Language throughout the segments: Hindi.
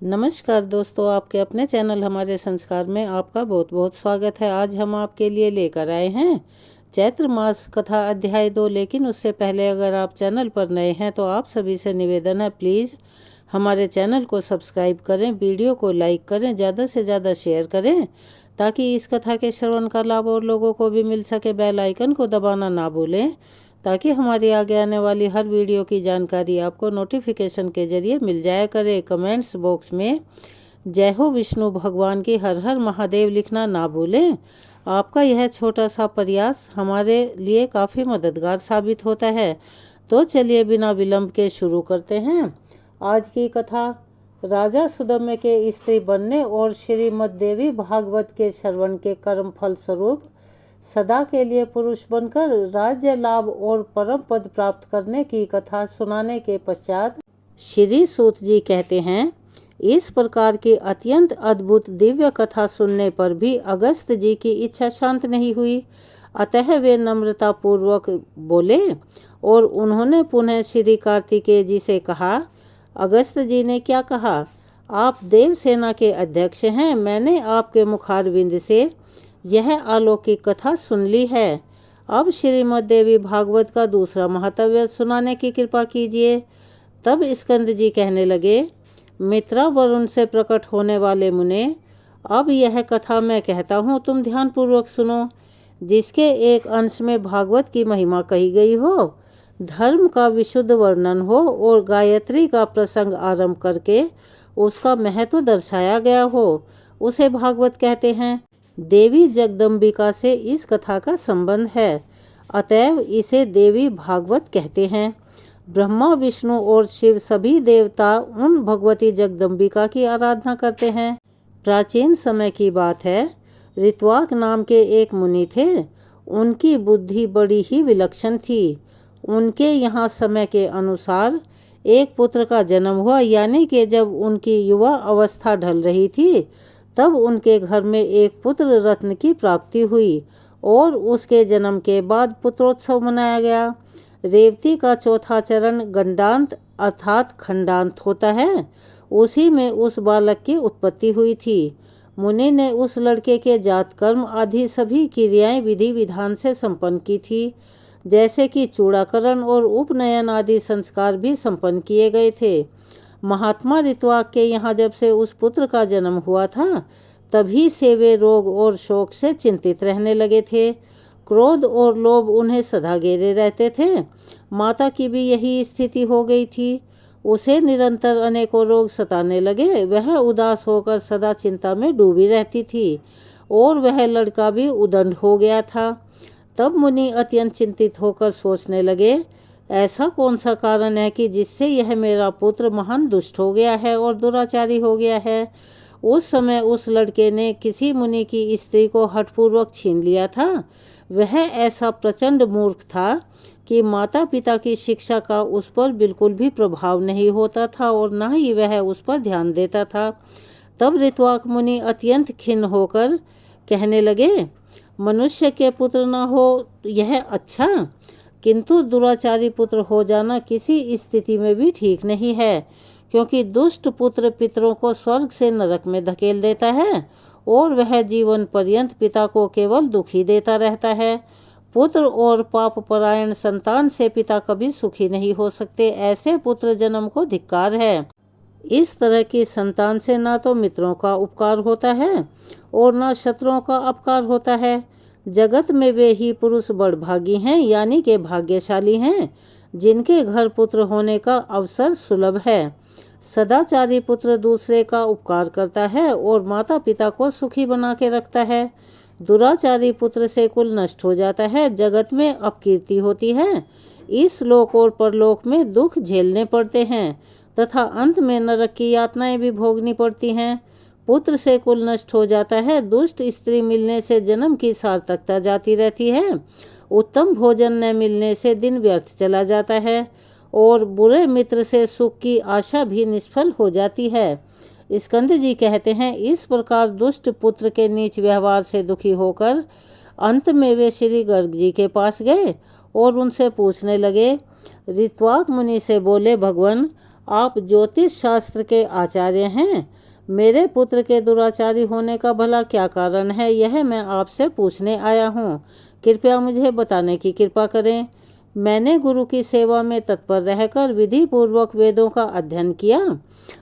नमस्कार दोस्तों, आपके अपने चैनल हमारे संस्कार में आपका बहुत बहुत स्वागत है। आज हम आपके लिए लेकर आए हैं चैत्र मास कथा अध्याय 2। लेकिन उससे पहले अगर आप चैनल पर नए हैं तो आप सभी से निवेदन है, प्लीज़ हमारे चैनल को सब्सक्राइब करें, वीडियो को लाइक करें, ज़्यादा से ज़्यादा शेयर करें ताकि इस कथा के श्रवण का लाभ और लोगों को भी मिल सके। बेल आइकन को दबाना ना भूलें ताकि हमारी आगे आने वाली हर वीडियो की जानकारी आपको नोटिफिकेशन के जरिए मिल जाया करे। कमेंट्स बॉक्स में जय हो विष्णु भगवान की हर हर महादेव लिखना ना भूलें। आपका यह छोटा सा प्रयास हमारे लिए काफ़ी मददगार साबित होता है। तो चलिए बिना विलंब के शुरू करते हैं आज की कथा। राजा सुदम्य के स्त्री बनने और श्रीमद देवी भागवत के श्रवण के कर्म फल स्वरूप सदा के लिए पुरुष बनकर राज्य लाभ और परम पद प्राप्त करने की कथा सुनाने के पश्चात श्री सूत जी कहते हैं, इस प्रकार की अत्यंत अद्भुत दिव्य कथा सुनने पर भी अगस्त जी की इच्छा शांत नहीं हुई। अतः वे नम्रता पूर्वक बोले और उन्होंने पुनः श्री कार्तिकेय जी से कहा, अगस्त जी ने क्या कहा? आप देव सेना के अध्यक्ष हैं। मैंने आपके मुखारविंद से यह अलौकिक कथा सुन ली है। अब श्रीमद देवी भागवत का दूसरा महात्म्य सुनाने की कृपा कीजिए। तब स्कंद जी कहने लगे, मित्रा वरुण से प्रकट होने वाले मुने, अब यह कथा मैं कहता हूँ, तुम ध्यानपूर्वक सुनो। जिसके एक अंश में भागवत की महिमा कही गई हो, धर्म का विशुद्ध वर्णन हो और गायत्री का प्रसंग आरंभ करके उसका महत्व दर्शाया गया हो, उसे भागवत कहते हैं। देवी जगदम्बिका से इस कथा का संबंध है, अतएव इसे देवी भागवत कहते हैं। ब्रह्मा, विष्णु और शिव सभी देवता उन भगवती जगदम्बिका की आराधना करते हैं। प्राचीन समय की बात है, ऋत्वाक नाम के एक मुनि थे। उनकी बुद्धि बड़ी ही विलक्षण थी। उनके यहाँ समय के अनुसार एक पुत्र का जन्म हुआ, यानी कि जब उनकी युवा अवस्था ढल रही थी तब उनके घर में एक पुत्र रत्न की प्राप्ति हुई और उसके जन्म के बाद पुत्रोत्सव मनाया गया। रेवती का चौथा चरण गंडांत अर्थात खंडांत होता है, उसी में उस बालक की उत्पत्ति हुई थी। मुनि ने उस लड़के के जात कर्म आदि सभी क्रियाएं विधि विधान से संपन्न की थी, जैसे कि चूड़ाकरण और उपनयन आदि संस्कार भी संपन्न किए गए थे। महात्मा ऋत्वाक के यहाँ जब से उस पुत्र का जन्म हुआ था, तभी से वे रोग और शोक से चिंतित रहने लगे थे। क्रोध और लोभ उन्हें सदा घेरे रहते थे। माता की भी यही स्थिति हो गई थी। उसे निरंतर अनेकों रोग सताने लगे। वह उदास होकर सदा चिंता में डूबी रहती थी और वह लड़का भी उदंड हो गया था। तब मुनि अत्यंत चिंतित होकर सोचने लगे, ऐसा कौन सा कारण है कि जिससे यह मेरा पुत्र महान दुष्ट हो गया है और दुराचारी हो गया है। उस समय उस लड़के ने किसी मुनि की स्त्री को हठपूर्वक छीन लिया था। वह ऐसा प्रचंड मूर्ख था कि माता पिता की शिक्षा का उस पर बिल्कुल भी प्रभाव नहीं होता था और न ही वह उस पर ध्यान देता था। तब ऋत्वाक मुनि अत्यंत खिन्न होकर कहने लगे, मनुष्य के पुत्र न हो यह अच्छा, किंतु दुराचारी पुत्र हो जाना किसी स्थिति में भी ठीक नहीं है, क्योंकि दुष्ट पुत्र पितरों को स्वर्ग से नरक में धकेल देता है और वह जीवन पर्यंत पिता को केवल दुखी देता रहता है। पुत्र और पाप परायण संतान से पिता कभी सुखी नहीं हो सकते। ऐसे पुत्र जन्म को धिक्कार है। इस तरह की संतान से ना तो मित्रों का उपकार होता है और न शत्रुओं का अपकार होता है। जगत में वे ही पुरुष बड़भागी हैं, यानी के भाग्यशाली हैं, जिनके घर पुत्र होने का अवसर सुलभ है। सदाचारी पुत्र दूसरे का उपकार करता है और माता पिता को सुखी बना के रखता है। दुराचारी पुत्र से कुल नष्ट हो जाता है, जगत में अपकीर्ति होती है, इस लोक और परलोक में दुख झेलने पड़ते हैं तथा अंत में नरक की यातनाएं भी भोगनी पड़ती हैं। पुत्र से कुल नष्ट हो जाता है, दुष्ट स्त्री मिलने से जन्म की सार्थकता जाती रहती है, उत्तम भोजन न मिलने से दिन व्यर्थ चला जाता है और बुरे मित्र से सुख की आशा भी निष्फल हो जाती है। स्कंद जी कहते हैं, इस प्रकार दुष्ट पुत्र के नीच व्यवहार से दुखी होकर अंत में वे श्री गर्ग जी के पास गए और उनसे पूछने लगे। ऋत्वाक मुनि से बोले, भगवान, आप ज्योतिष शास्त्र के आचार्य हैं। मेरे पुत्र के दुराचारी होने का भला क्या कारण है, यह मैं आपसे पूछने आया हूँ। कृपया मुझे बताने की कृपा करें। मैंने गुरु की सेवा में तत्पर रहकर विधि पूर्वक वेदों का अध्ययन किया,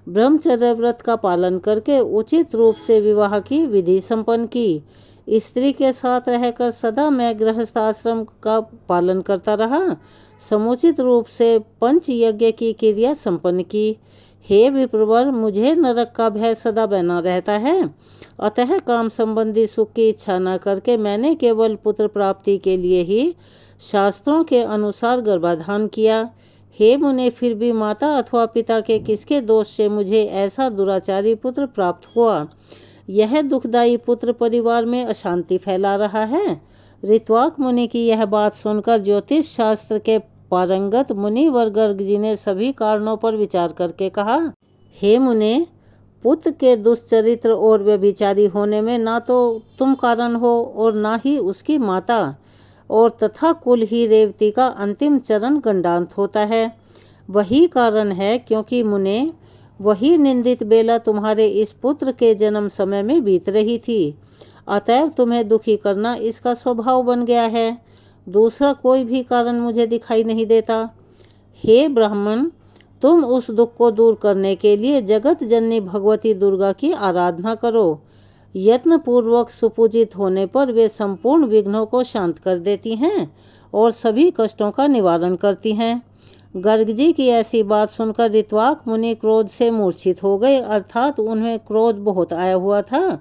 ब्रह्मचर्य व्रत का पालन करके उचित रूप से विवाह की विधि संपन्न की। स्त्री के साथ रहकर सदा मैं गृहस्थ आश्रम का पालन करता रहा, समुचित रूप से पंच यज्ञ की क्रिया संपन्न की। हे विप्रवर, मुझे नरक का भय सदा बना रहता है, अतः काम संबंधी सुख की इच्छा न करके मैंने केवल पुत्र प्राप्ति के लिए ही शास्त्रों के अनुसार गर्भाधान किया। हे मुने, फिर भी माता अथवा पिता के किसके दोष से मुझे ऐसा दुराचारी पुत्र प्राप्त हुआ? यह दुखदायी पुत्र परिवार में अशांति फैला रहा है। ऋत्वाक मुनि की यह बात सुनकर ज्योतिष शास्त्र के पारंगत मुनिवर गर्ग जी ने सभी कारणों पर विचार करके कहा, हे मुने, पुत्र के दुष्चरित्र और व्यभिचारी होने में ना तो तुम कारण हो और ना ही उसकी माता, और तथा कुल ही रेवती का अंतिम चरण गंडांत होता है। वही कारण है क्योंकि मुने, वही निंदित बेला तुम्हारे इस पुत्र के जन्म समय में बीत रही थी, अतएव तुम्हें दुखी करना इसका स्वभाव बन गया है। दूसरा कोई भी कारण मुझे दिखाई नहीं देता। हे ब्राह्मण, तुम उस दुख को दूर करने के लिए जगत जननी भगवती दुर्गा की आराधना करो। यत्न पूर्वक सुपूजित होने पर वे संपूर्ण विघ्नों को शांत कर देती हैं और सभी कष्टों का निवारण करती हैं। गर्ग जी की ऐसी बात सुनकर ऋत्वाक मुनि क्रोध से मूर्छित हो गए, अर्थात उन्हें क्रोध बहुत आया हुआ था।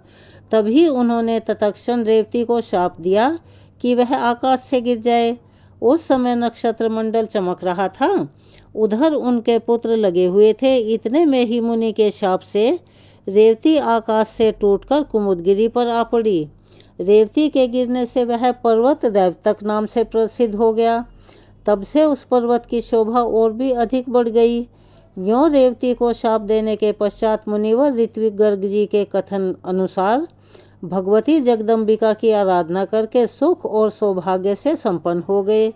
तभी उन्होंने तत्क्षण रेवती को शाप दिया कि वह आकाश से गिर जाए। उस समय नक्षत्र मंडल चमक रहा था, उधर उनके पुत्र लगे हुए थे। इतने में ही मुनि के शाप से रेवती आकाश से टूटकर कुमुदगिरी पर आ पड़ी। रेवती के गिरने से वह पर्वत रैवतक नाम से प्रसिद्ध हो गया। तब से उस पर्वत की शोभा और भी अधिक बढ़ गई। यों रेवती को शाप देने के पश्चात मुनिवर ऋत्विक गर्ग जी के कथन अनुसार भगवती जगदम्बिका की आराधना करके सुख और सौभाग्य से संपन्न हो गए।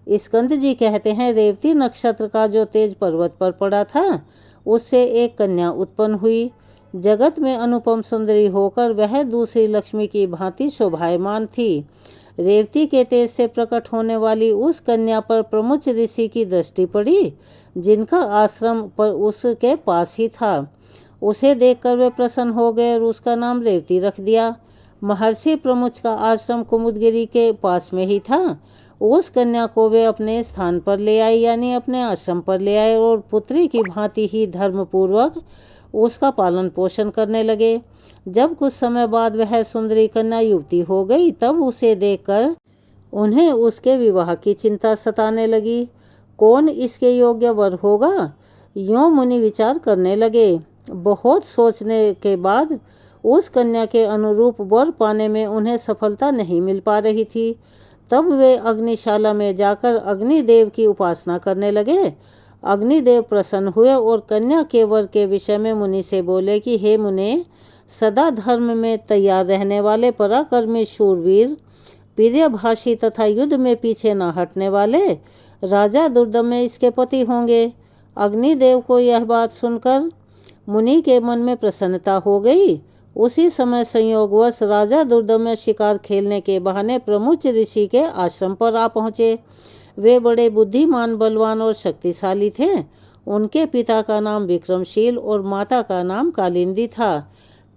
स्कंद जी कहते हैं, रेवती नक्षत्र का जो तेज पर्वत पर पड़ा था, उससे एक कन्या उत्पन्न हुई। जगत में अनुपम सुंदरी होकर वह दूसरी लक्ष्मी की भांति शोभायमान थी। रेवती के तेज से प्रकट होने वाली उस कन्या पर प्रमुच ऋषि की दृष्टि पड़ी, जिनका आश्रम पर उसके पास ही था। उसे देखकर वे प्रसन्न हो गए और उसका नाम रेवती रख दिया। महर्षि प्रमुच का आश्रम कुमुदगिरी के पास में ही था। उस कन्या को वे अपने स्थान पर ले आए, यानी अपने आश्रम पर ले आए, और पुत्री की भांति ही धर्मपूर्वक उसका पालन पोषण करने लगे। जब कुछ समय बाद वह सुंदरी कन्या युवती हो गई, तब उसे देखकर उन्हें उसके विवाह की चिंता सताने लगी। कौन इसके योग्य वर होगा, यों मुनि विचार करने लगे। बहुत सोचने के बाद उस कन्या के अनुरूप वर पाने में उन्हें सफलता नहीं मिल पा रही थी। तब वे अग्निशाला में जाकर अग्निदेव की उपासना करने लगे। अग्निदेव प्रसन्न हुए और कन्या के वर के विषय में मुनि से बोले कि हे मुने, सदा धर्म में तैयार रहने वाले पराक्रमी शूरवीर, प्रियभाषी तथा युद्ध में पीछे न हटने वाले राजा दुर्दम में इसके पति होंगे। अग्निदेव को यह बात सुनकर मुनि के मन में प्रसन्नता हो गई। उसी समय संयोगवश राजा दुर्दम में शिकार खेलने के बहाने प्रमुच ऋषि के आश्रम पर आ पहुँचे। वे बड़े बुद्धिमान, बलवान और शक्तिशाली थे। उनके पिता का नाम विक्रमशील और माता का नाम कालिंदी था।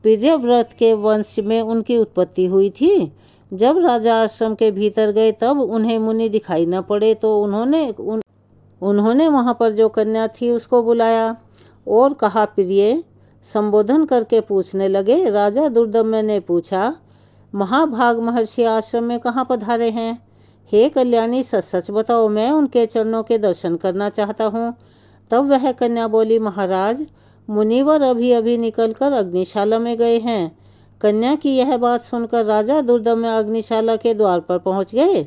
प्रियव्रत के वंश में उनकी उत्पत्ति हुई थी। जब राजा आश्रम के भीतर गए तब उन्हें मुनि दिखाई न पड़े, तो उन्होंने वहां पर जो कन्या थी उसको बुलाया और कहा, प्रिय, संबोधन करके पूछने लगे। राजा दुर्दम्य ने पूछा, महाभाग महर्षि आश्रम में कहाँ पधारे हैं? हे कल्याणी, सच सच बताओ, मैं उनके चरणों के दर्शन करना चाहता हूँ। तब वह कन्या बोली, महाराज, मुनिवर अभी अभी निकलकर अग्निशाला में गए हैं। कन्या की यह बात सुनकर राजा दुर्दम्य अग्निशाला के द्वार पर पहुँच गए।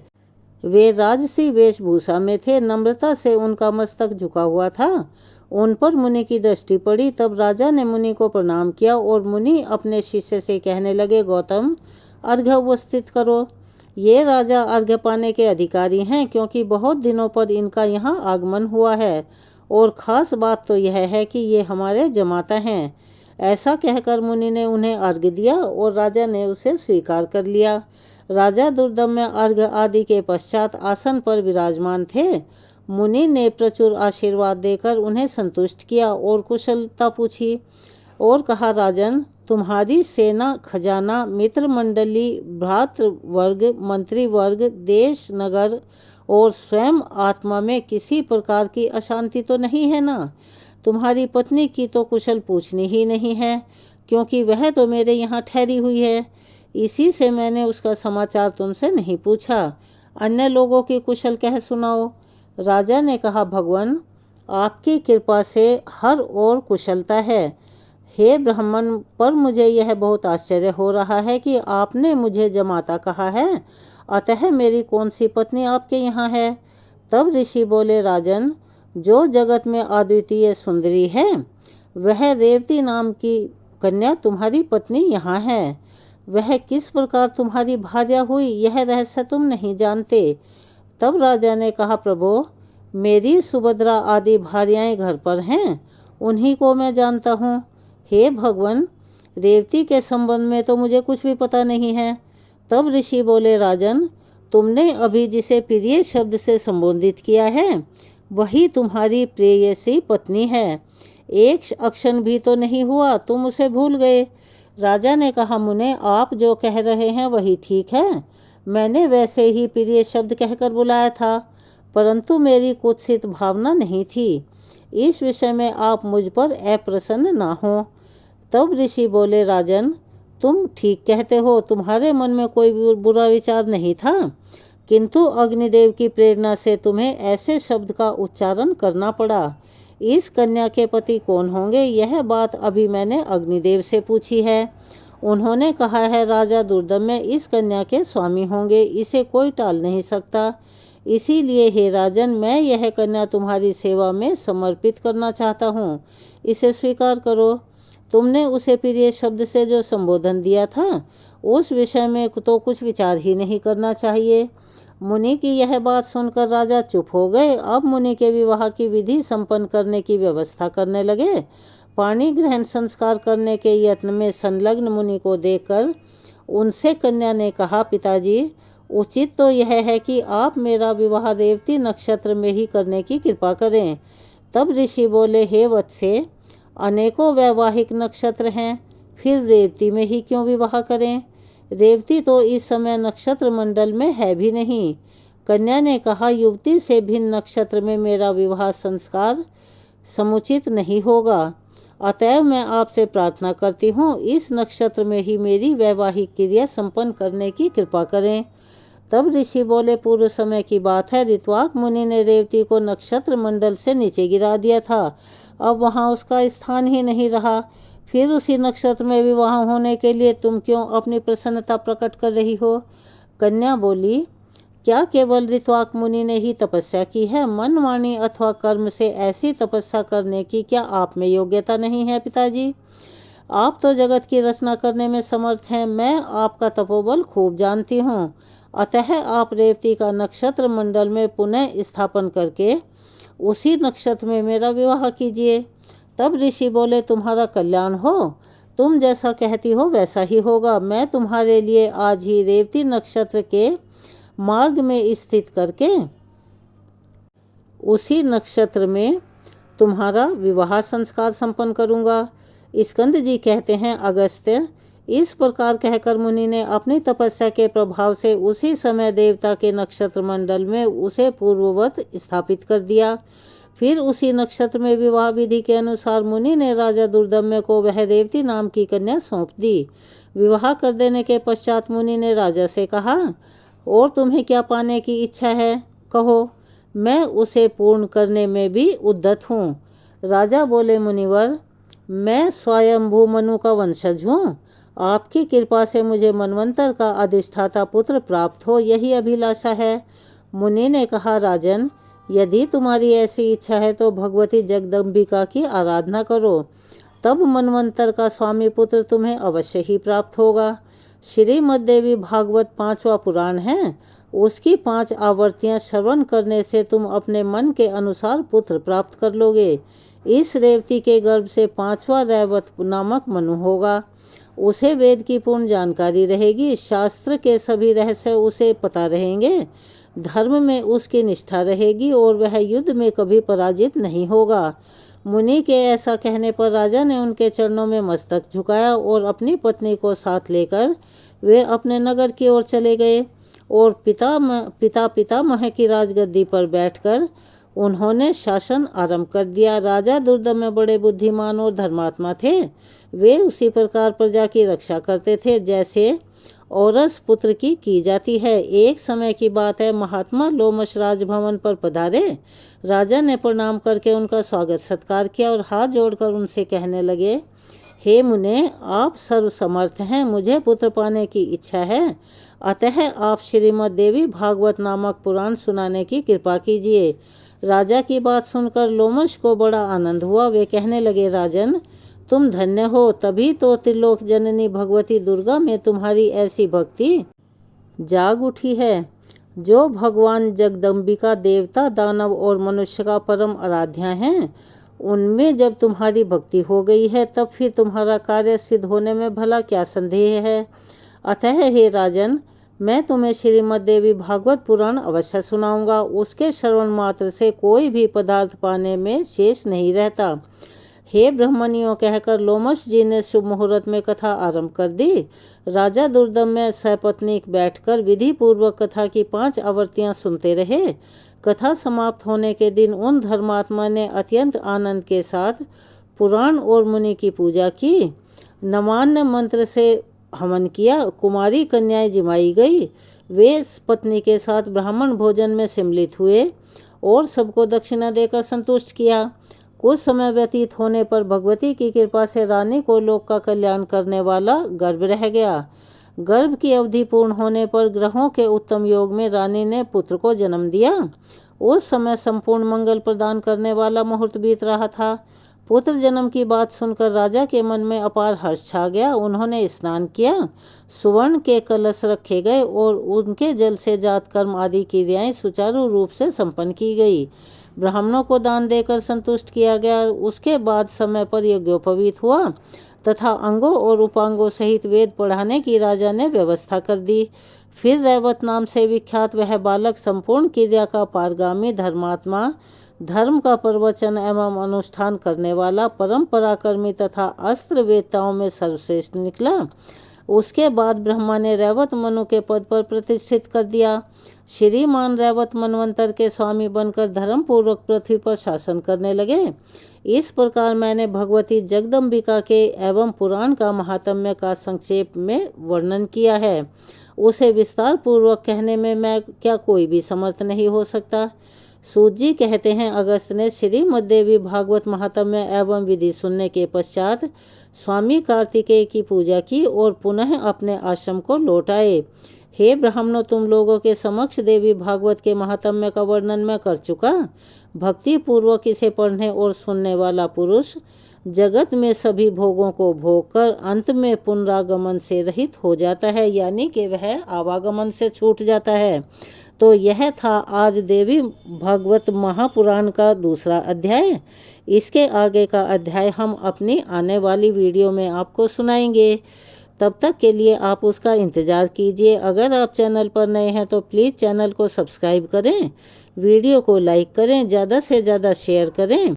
वे राजसी वेशभूषा में थे, नम्रता से उनका मस्तक झुका हुआ था। उन पर मुनि की दृष्टि पड़ी। तब राजा ने मुनि को प्रणाम किया और मुनि अपने शिष्य से कहने लगे, गौतम, अर्घ्य उपस्थित करो। ये राजा अर्घ्य पाने के अधिकारी हैं, क्योंकि बहुत दिनों पर इनका यहाँ आगमन हुआ है और ख़ास बात तो यह है कि ये हमारे जमाता हैं। ऐसा कहकर मुनि ने उन्हें अर्घ्य दिया और राजा ने उसे स्वीकार कर लिया। राजा दुर्दम्य अर्घ्य आदि के पश्चात आसन पर विराजमान थे। मुनि ने प्रचुर आशीर्वाद देकर उन्हें संतुष्ट किया और कुशलता पूछी और कहा, राजन, तुम्हारी सेना, खजाना, मित्र मंडली, भ्रातृवर्ग, मंत्री वर्ग, देश, नगर और स्वयं आत्मा में किसी प्रकार की अशांति तो नहीं है ना? तुम्हारी पत्नी की तो कुशल पूछनी ही नहीं है, क्योंकि वह तो मेरे यहाँ ठहरी हुई है। इसी से मैंने उसका समाचार तुमसे नहीं पूछा। अन्य लोगों की कुशल कह सुनाओ। राजा ने कहा, भगवान, आपकी कृपा से हर ओर कुशलता है। हे ब्राह्मण, पर मुझे यह बहुत आश्चर्य हो रहा है कि आपने मुझे जमाता कहा है, अतः मेरी कौन सी पत्नी आपके यहाँ है? तब ऋषि बोले, राजन, जो जगत में अद्वितीय सुंदरी है, वह रेवती नाम की कन्या तुम्हारी पत्नी यहाँ है। वह किस प्रकार तुम्हारी भार्या हुई, यह रहस्य तुम नहीं जानते। तब राजा ने कहा, प्रभो, मेरी सुभद्रा आदि भार्याएं घर पर हैं, उन्हीं को मैं जानता हूँ। हे भगवान, रेवती के संबंध में तो मुझे कुछ भी पता नहीं है। तब ऋषि बोले, राजन, तुमने अभी जिसे प्रिय शब्द से संबोधित किया है, वही तुम्हारी प्रेयसी पत्नी है। एक अक्षण भी तो नहीं हुआ तुम उसे भूल गए। राजा ने कहा, मुने, आप जो कह रहे हैं वही ठीक है। मैंने वैसे ही प्रिय शब्द कहकर बुलाया था, परंतु मेरी कुत्सित भावना नहीं थी। इस विषय में आप मुझ पर अप्रसन्न ना हो। तब ऋषि बोले, राजन, तुम ठीक कहते हो, तुम्हारे मन में कोई बुरा विचार नहीं था, किंतु अग्निदेव की प्रेरणा से तुम्हें ऐसे शब्द का उच्चारण करना पड़ा। इस कन्या के पति कौन होंगे, यह बात अभी मैंने अग्निदेव से पूछी है। उन्होंने कहा है, राजा दुर्दम्य इस कन्या के स्वामी होंगे, इसे कोई टाल नहीं सकता। इसीलिए हे राजन, मैं यह कन्या तुम्हारी सेवा में समर्पित करना चाहता हूँ, इसे स्वीकार करो। तुमने उसे प्रिय शब्द से जो संबोधन दिया था, उस विषय में तो कुछ विचार ही नहीं करना चाहिए। मुनि की यह बात सुनकर राजा चुप हो गए। अब मुनि के विवाह की विधि संपन्न करने की व्यवस्था करने लगे। पाणी ग्रहण संस्कार करने के यत्न में संलग्न मुनि को देखकर उनसे कन्या ने कहा, पिताजी, उचित तो यह है कि आप मेरा विवाह रेवती नक्षत्र में ही करने की कृपा करें। तब ऋषि बोले, हे वत्से, अनेकों वैवाहिक नक्षत्र हैं, फिर रेवती में ही क्यों विवाह करें? रेवती तो इस समय नक्षत्र मंडल में है भी नहीं। कन्या ने कहा, युवती से भिन्न नक्षत्र में मेरा विवाह संस्कार समुचित नहीं होगा, अतएव मैं आपसे प्रार्थना करती हूँ, इस नक्षत्र में ही मेरी वैवाहिक क्रिया संपन्न करने की कृपा करें। तब ऋषि बोले, पूर्व समय की बात है, ऋत्वाक मुनि ने रेवती को नक्षत्र मंडल से नीचे गिरा दिया था। अब वहाँ उसका स्थान ही नहीं रहा। फिर उसी नक्षत्र में विवाह होने के लिए तुम क्यों अपनी प्रसन्नता प्रकट कर रही हो? कन्या बोली, क्या केवल ऋत्वाक मुनि ने ही तपस्या की है? मन, वाणी अथवा कर्म से ऐसी तपस्या करने की क्या आप में योग्यता नहीं है? पिताजी, आप तो जगत की रचना करने में समर्थ हैं। मैं आपका तपोबल खूब जानती हूँ, अतः आप रेवती का नक्षत्र मंडल में पुनः स्थापन करके उसी नक्षत्र में मेरा विवाह कीजिए। तब ऋषि बोले, तुम्हारा कल्याण हो, तुम जैसा कहती हो वैसा ही होगा। मैं तुम्हारे लिए आज ही रेवती नक्षत्र के मार्ग में स्थित करके उसी नक्षत्र में तुम्हारा विवाह संस्कार संपन्न करूंगा। स्कंद जी कहते हैं, अगस्त्य, इस प्रकार कहकर मुनि ने अपनी तपस्या के प्रभाव से उसी समय देवता के नक्षत्र मंडल में उसे पूर्ववत स्थापित कर दिया। फिर उसी नक्षत्र में विवाह विधि के अनुसार मुनि ने राजा दुर्दम्य को वह रेवती नाम की कन्या सौंप दी। विवाह कर देने के पश्चात मुनि ने राजा से कहा, और तुम्हें क्या पाने की इच्छा है, कहो, मैं उसे पूर्ण करने में भी उद्यत हूँ। राजा बोले, मुनिवर, मैं स्वयंभू मनु का वंशज हूँ। आपकी कृपा से मुझे मनवंतर का अधिष्ठाता पुत्र प्राप्त हो, यही अभिलाषा है। मुनि ने कहा, राजन, यदि तुम्हारी ऐसी इच्छा है तो भगवती जगदम्बिका की आराधना करो, तब मनवंतर का स्वामी पुत्र तुम्हें अवश्य ही प्राप्त होगा। श्रीमद्देवी भागवत 5वां पुराण है। उसकी 5 आवृत्तियां श्रवण करने से तुम अपने मन के अनुसार पुत्र प्राप्त कर लोगे। इस रेवती के गर्भ से 5वां रैवत नामक मनु होगा। उसे वेद की पूर्ण जानकारी रहेगी, शास्त्र के सभी रहस्य उसे पता रहेंगे, धर्म में उसकी निष्ठा रहेगी और वह युद्ध में कभी पराजित नहीं होगा। मुनि के ऐसा कहने पर राजा ने उनके चरणों में मस्तक झुकाया और अपनी पत्नी को साथ लेकर वे अपने नगर की ओर चले गए और पितामह की राजगद्दी पर बैठकर उन्होंने शासन आरंभ कर दिया। राजा दुर्दम में बड़े बुद्धिमान और धर्मात्मा थे। वे उसी प्रकार प्रजा की रक्षा करते थे जैसे औरस पुत्र की जाती है। एक समय की बात है, महात्मा लोमश राजभवन पर पधारे। राजा ने प्रणाम करके उनका स्वागत सत्कार किया और हाथ जोड़कर उनसे कहने लगे, हे मुने, आप सर्वसमर्थ हैं, मुझे पुत्र पाने की इच्छा है, अतः आप श्रीमद् देवी भागवत नामक पुराण सुनाने की कृपा कीजिए। राजा की बात सुनकर लोमश को बड़ा आनंद हुआ। वे कहने लगे, राजन, तुम धन्य हो, तभी तो त्रिलोक जननी भगवती दुर्गा में तुम्हारी ऐसी भक्ति जाग उठी है। जो भगवान जगदम्बिका देवता, दानव और मनुष्य का परम आराध्या हैं, उनमें जब तुम्हारी भक्ति हो गई है तब फिर तुम्हारा कार्य सिद्ध होने में भला क्या संदेह है। अतः हे राजन, मैं तुम्हें श्रीमद् देवी भागवत पुराण अवश्य सुनाऊंगा। उसके श्रवण मात्र से कोई भी पदार्थ पाने में शेष नहीं रहता। हे ब्रह्मनियों, कहकर लोमश जी ने शुभ मुहूर्त में कथा आरंभ कर दी। राजा दुर्दम में सपत्नीक बैठकर विधि पूर्वक कथा की 5 आवृत्तियां सुनते रहे। कथा समाप्त होने के दिन उन धर्मात्मा ने अत्यंत आनंद के साथ पुराण और मुनि की पूजा की। नमान्य मंत्र से हवन किया। कुमारी कन्याएं जिमाई गई। वे पत्नी के साथ ब्राह्मण भोजन में सम्मिलित हुए और सबको दक्षिणा देकर संतुष्ट किया। कुछ समय व्यतीत होने पर भगवती की कृपा से रानी को लोक का कल्याण करने वाला गर्भ रह गया। गर्भ की अवधि पूर्ण होने पर ग्रहों के उत्तम योग में रानी ने पुत्र को जन्म दिया। उस समय संपूर्ण मंगल प्रदान करने वाला मुहूर्त बीत रहा था। पुत्र जन्म की बात सुनकर राजा के मन में अपार हर्ष छा गया। उन्होंने स्नान किया, सुवर्ण के कलश रखे गए और उनके जल से जात कर्म आदि क्रियाएं सुचारू रूप से संपन्न की गई। ब्राह्मणों को दान देकर संतुष्ट किया गया। उसके बाद समय पर यज्ञोपवीत हुआ तथा अंगों और उपांगों सहित वेद पढ़ाने की राजा ने व्यवस्था कर दी। फिर रैवत नाम से विख्यात वह बालक संपूर्ण क्रिया का पारगामी धर्मात्मा, धर्म का प्रवचन एवं अनुष्ठान करने वाला, परम पराक्रमी तथा अस्त्र वेदताओं में सर्वश्रेष्ठ निकला। उसके बाद ब्रह्मा ने रैवत मनु के पद पर प्रतिष्ठित कर दिया। श्रीमान रैवत मनवंतर के स्वामी बनकर धर्म पूर्वक पृथ्वी पर शासन करने लगे। इस प्रकार मैंने भगवती जगदम्बिका के एवं पुराण का महात्म्य का संक्षेप में वर्णन किया है। उसे विस्तार पूर्वक कहने में मैं क्या कोई भी समर्थ नहीं हो सकता। सूत जी कहते हैं, अगस्त ने श्रीमद् देवी भागवत महात्म्य एवं विधि सुनने के पश्चात स्वामी कार्तिकेय की पूजा की और पुनः अपने आश्रम को लौट आए। हे ब्राह्मणों, तुम लोगों के समक्ष देवी भागवत के महात्म्य का वर्णन मैं कर चुका। भक्ति पूर्वक इसे पढ़ने और सुनने वाला पुरुष जगत में सभी भोगों को भोग कर अंत में पुनरागमन से रहित हो जाता है, यानी कि वह आवागमन से छूट जाता है। तो यह था आज देवी भागवत महापुराण का दूसरा अध्याय। इसके आगे का अध्याय हम अपनी आने वाली वीडियो में आपको सुनाएंगे। तब तक के लिए आप उसका इंतज़ार कीजिए। अगर आप चैनल पर नए हैं तो प्लीज़ चैनल को सब्सक्राइब करें, वीडियो को लाइक करें, ज़्यादा से ज़्यादा शेयर करें।